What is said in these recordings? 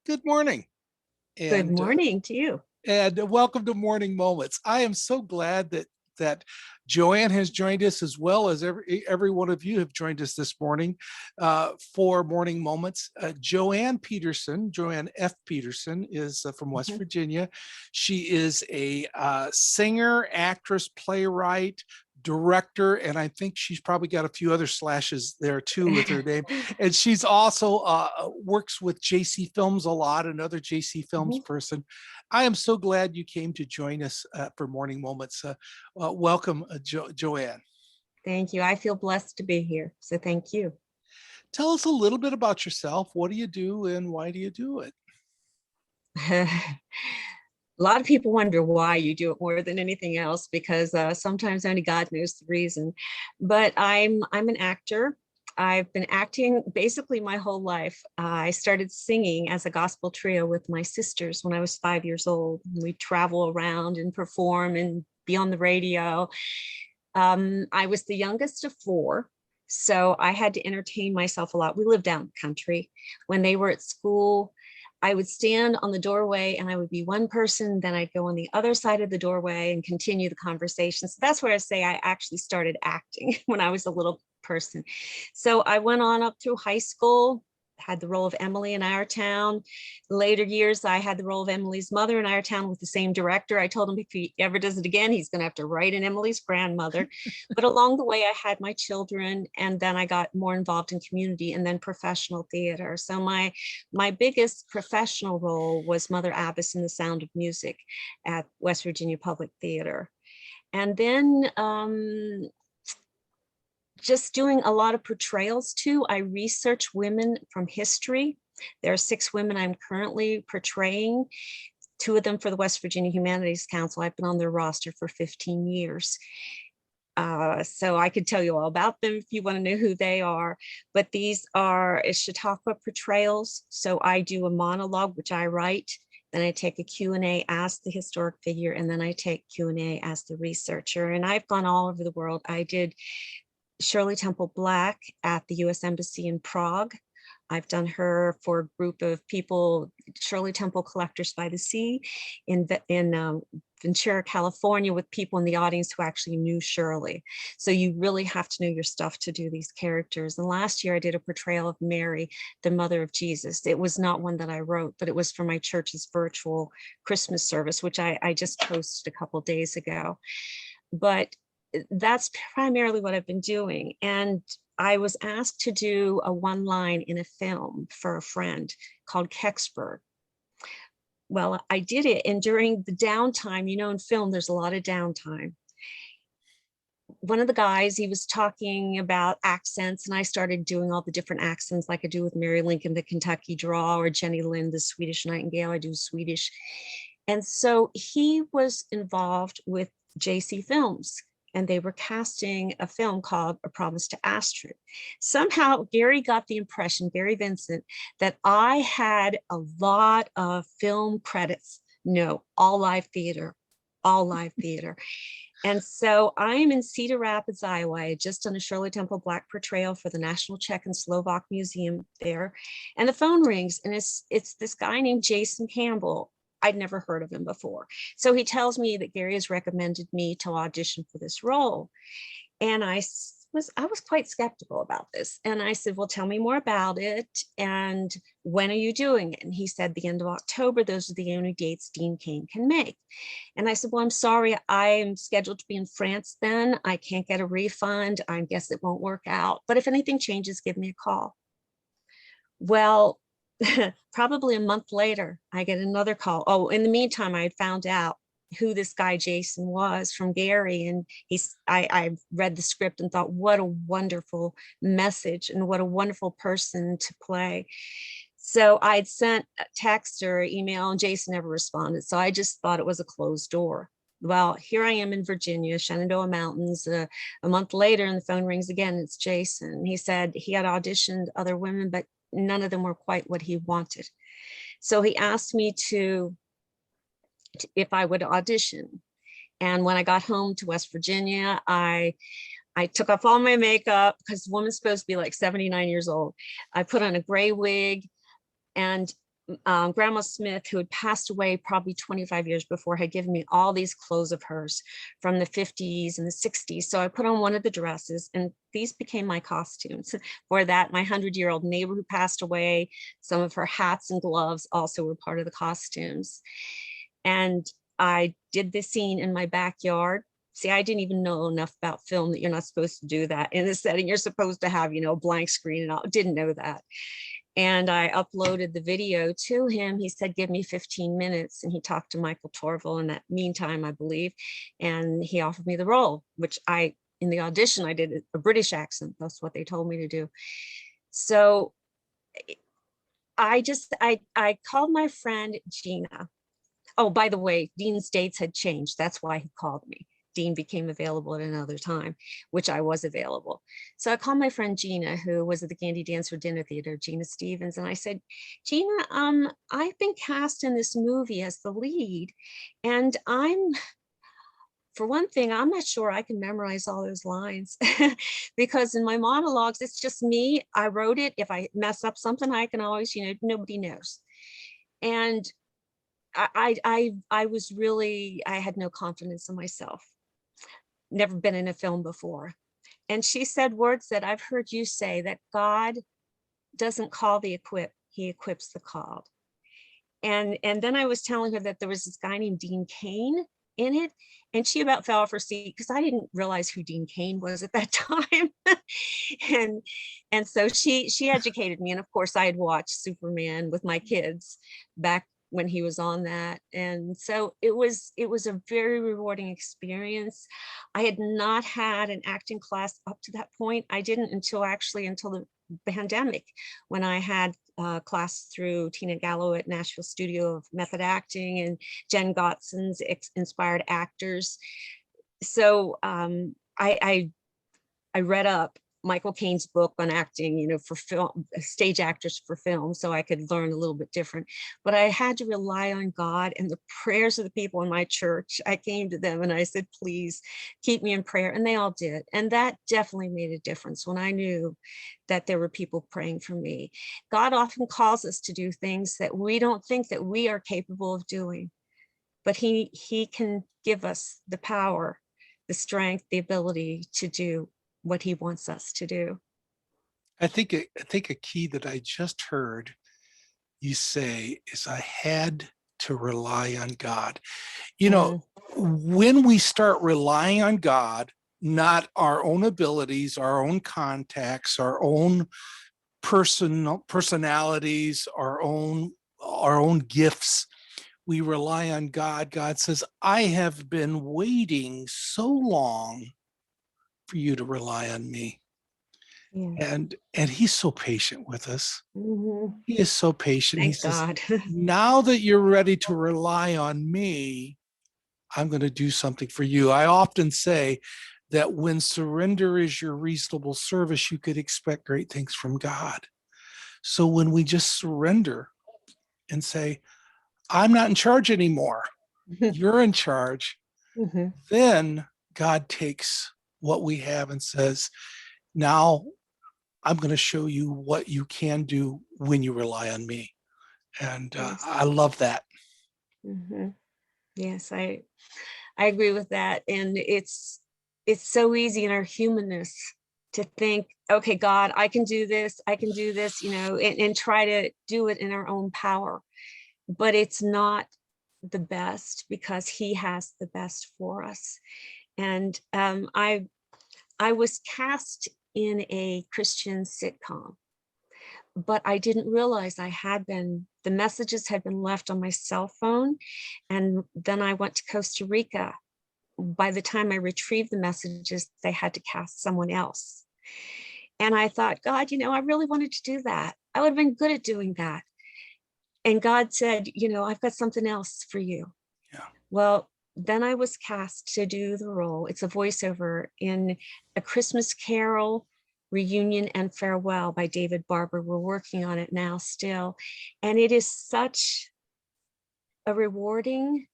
Good morning, Good and morning to you. welcome to Morning Moments. I am so glad that JoAnn has joined us, as well as every one of you have joined us this morning for Morning Moments. JoAnn Peterson, JoAnn F. Peterson, is from West Mhm. Virginia. She is a singer, actress, playwright, director, and I think she's probably got a few other slashes there too with her name. And she's also works with JC Films a lot, another JC Films Mhm. person. I am so glad you came to join us for Morning Moments. Welcome, JoAnn. Thank you. I feel blessed to be here. So thank you. Tell us a little bit about yourself. What do you do and why do you do it? A lot of people wonder why you do it more than anything else because sometimes only God knows the reason. But I'm an actor. I've been acting basically my whole life. I started singing as a gospel trio with my sisters when I was 5 years old. We travel around and perform and be on the radio. I was the youngest of four, so I had to entertain myself a lot. We lived down the country. When they were at school, I would stand on the doorway and I would be one person, then I'd go on the other side of the doorway and continue the conversation. So that's where I say I actually started acting when I was a little person. So I went on up through high school, had the role of Emily in Our Town. Later years, I had the role of Emily's mother in Our Town with the same director. I told him if he ever does it again, he's going to have to write in Emily's grandmother. But along the way, I had my children, and then I got more involved in community and then professional theater. So my biggest professional role was Mother Abbess in The Sound of Music at West Virginia Public Theater. And then just doing a lot of portrayals too. I research women from history. There are 6 women I'm currently portraying, 2 of them for the West Virginia Humanities Council. I've been on their roster for 15 years. So I could tell you all about them if you want to know who they are, but these are Chautauqua portrayals. So I do a monologue, which I write, then I take a Q&A, ask the historic figure, and then I take Q&A as the researcher. And I've gone all over the world. I did Shirley Temple Black at the US Embassy in Prague. I've done her for a group of people, Shirley Temple Collectors by the Sea in Ventura, California, with people in the audience who actually knew Shirley. So you really have to know your stuff to do these characters. And last year I did a portrayal of Mary, the mother of Jesus. It was not one that I wrote, but it was for my church's virtual Christmas service, which I just posted a couple of days ago. But that's primarily what I've been doing. And I was asked to do a one line in a film for a friend called Kecksburg. Well, I did it. And during the downtime, in film, there's a lot of downtime. One of the guys, he was talking about accents, and I started doing all the different accents like I do with Mary Lincoln, the Kentucky drawl, or Jenny Lind, the Swedish Nightingale. I do Swedish. And so he was involved with JC Films, and they were casting a film called A Promise to Astrid. Somehow Gary got the impression, Gary Vincent, that I had a lot of film credits. No, all live theater, all live theater. And so I'm in Cedar Rapids, Iowa. I had just done a Shirley Temple Black portrayal for the National Czech and Slovak Museum there. And the phone rings, and it's this guy named Jason Campbell. I'd never heard of him before. So he tells me that Gary has recommended me to audition for this role. And I was quite skeptical about this. And I said, well, tell me more about it. And when are you doing it? And he said, the end of October. Those are the only dates Dean Cain can make. And I said, well, I'm sorry, I'm scheduled to be in France then. I can't get a refund. I guess it won't work out. But if anything changes, give me a call. Well, probably a month later, I get another call. Oh, in the meantime, I had found out who this guy Jason was from Gary, and I read the script and thought, what a wonderful message and what a wonderful person to play. So I'd sent a text or email, and Jason never responded. So I just thought it was a closed door. Well, here I am in Virginia, Shenandoah Mountains. A month later, and the phone rings again. It's Jason. He said he had auditioned other women, but none of them were quite what he wanted. So he asked me if I would audition. And when I got home to West Virginia, I took off all my makeup because the woman's supposed to be like 79 years old. I put on a gray wig, and Grandma Smith, who had passed away probably 25 years before, had given me all these clothes of hers from the 50s and the 60s. So I put on one of the dresses, and these became my costumes for that. My 100-year-old neighbor who passed away, some of her hats and gloves also were part of the costumes. And I did this scene in my backyard. See, I didn't even know enough about film that you're not supposed to do that in the setting. You're supposed to have, a blank screen, and I didn't know that. And I uploaded the video to him. He said, give me 15 minutes. And he talked to Michael Torville in that meantime, I believe. And he offered me the role, which in the audition, I did a British accent. That's what they told me to do. So I called my friend Gina. Oh, by the way, Dean's dates had changed. That's why he called me. Dean became available at another time, which I was available. So I called my friend Gina, who was at the Gandy Dancer Dinner Theater, Gina Stevens, and I said, Gina, I've been cast in this movie as the lead, and for one thing, I'm not sure I can memorize all those lines because in my monologues, it's just me. I wrote it. If I mess up something, I can always, nobody knows. And I was really, I had no confidence in myself. Never been in a film before. And she said words that I've heard you say, that God doesn't call the equipped, he equips the called. And then I was telling her that there was this guy named Dean Cain in it, and she about fell off her seat because I didn't realize who Dean Cain was at that time. and so she educated me. And of course I had watched Superman with my kids back when he was on that. And so it was a very rewarding experience. I had not had an acting class up to that point. I didn't until the pandemic, when I had class through Tina Gallo at Nashville Studio of Method Acting and Jen Gotson's Inspired Actors. So I read up Michael Caine's book on acting, for film, stage actors for film, so I could learn a little bit different. But I had to rely on God and the prayers of the people in my church. I came to them and I said, please keep me in prayer. And they all did. And that definitely made a difference when I knew that there were people praying for me. God often calls us to do things that we don't think that we are capable of doing, but he can give us the power, the strength, the ability to do what he wants us to do. I think a key that I just heard you say is I had to rely on God. Mm, When we start relying on God, not our own abilities, our own contacts, our own personalities, our own gifts, we rely on God. God says, I have been waiting so long for you to rely on me. yeah. And he's so patient with us. Mhm. He is so patient. He Thank says, God. now that you're ready to rely on me, I'm going to do something for you. I often say that when surrender is your reasonable service, you could expect great things from God. So when we just surrender and say, I'm not in charge anymore, you're in charge, Mhm. then God takes what we have and says, now I'm going to show you what you can do when you rely on me. And Yes. I love that. Mhm. Yes, I agree with that. And it's so easy in our humanness to think, okay, God, I can do this, and try to do it in our own power. But it's not the best, because he has the best for us. And I was cast in a Christian sitcom, but I didn't realize the messages had been left on my cell phone. And then I went to Costa Rica. By the time I retrieved the messages, they had to cast someone else. And I thought, God, I really wanted to do that. I would have been good at doing that. And God said, I've got something else for you. Yeah. Well, then I was cast to do the role. It's a voiceover in A Christmas Carol, Reunion and Farewell by David Barber. We're working on it now still. And it is such a rewarding,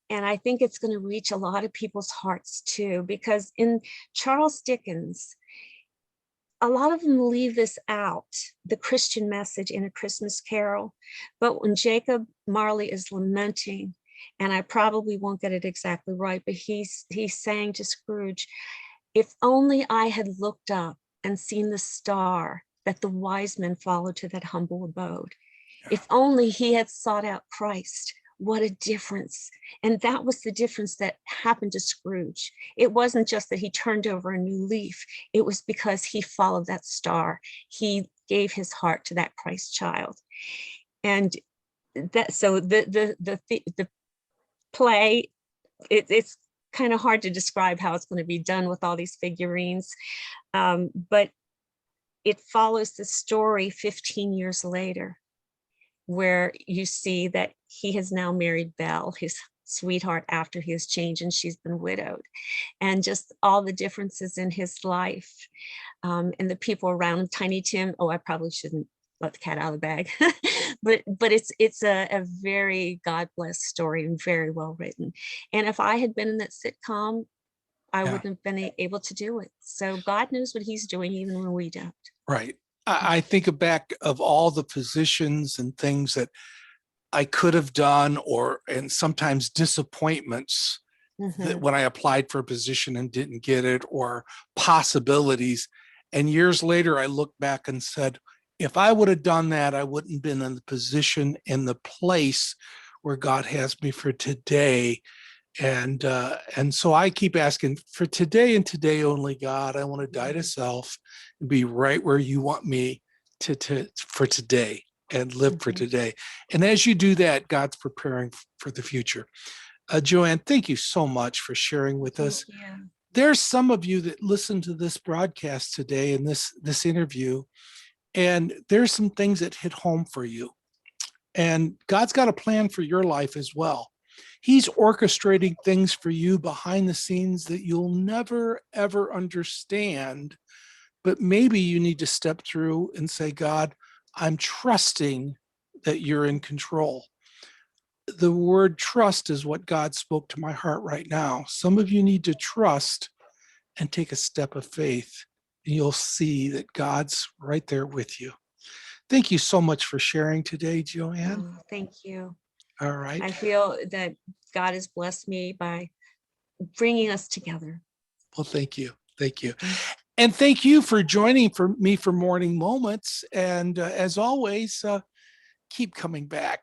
and I think it's going to reach a lot of people's hearts too, because in Charles Dickens, a lot of them leave this out, the Christian message in A Christmas Carol. But when Jacob Marley is lamenting, and I probably won't get it exactly right, but he's saying to Scrooge, if only I had looked up and seen the star that the wise men followed to that humble abode. If only he had sought out Christ, what a difference. And that was the difference that happened to Scrooge. It wasn't just that he turned over a new leaf, it was because he followed that star. He gave his heart to that Christ child. And that, so the play, it's kind of hard to describe how it's going to be done with all these figurines, but it follows the story 15 years later, where you see that he has now married Belle, his sweetheart, after he has changed and she's been widowed, and just all the differences in his life, and the people around him. Tiny Tim, oh, I probably shouldn't let the cat out of the bag, but it's a very God blessed story and very well written. And if I had been in that sitcom, I Yeah, wouldn't have been able to do it. So God knows what he's doing, even when we don't. right. I think back of all the positions and things that I could have done, or and sometimes disappointments that Mhm. when I applied for a position and didn't get it, or possibilities. And years later, I look back and said, if I would have done that, I wouldn't have been in the position, in the place where God has me for today. And so I keep asking for today and today only, God. I want to die to self and be right where you want me to for today, and live for Mhm. today. And as you do that, God's preparing for the future. JoAnn, thank you so much for sharing with Thank us. you. There's some of you that listen to this broadcast today and this interview, and there's some things that hit home for you. And God's got a plan for your life as well. He's orchestrating things for you behind the scenes that you'll never, ever understand. But maybe you need to step through and say, God, I'm trusting that you're in control. The word trust is what God spoke to my heart right now. Some of you need to trust and take a step of faith, and you'll see that God's right there with you. Thank you so much for sharing today, JoAnn. Oh, thank you. All right. I feel that God has blessed me by bringing us together. Well, thank you. Thank you. Mm. And thank you for joining for me for Morning Moments. And as always, keep coming back.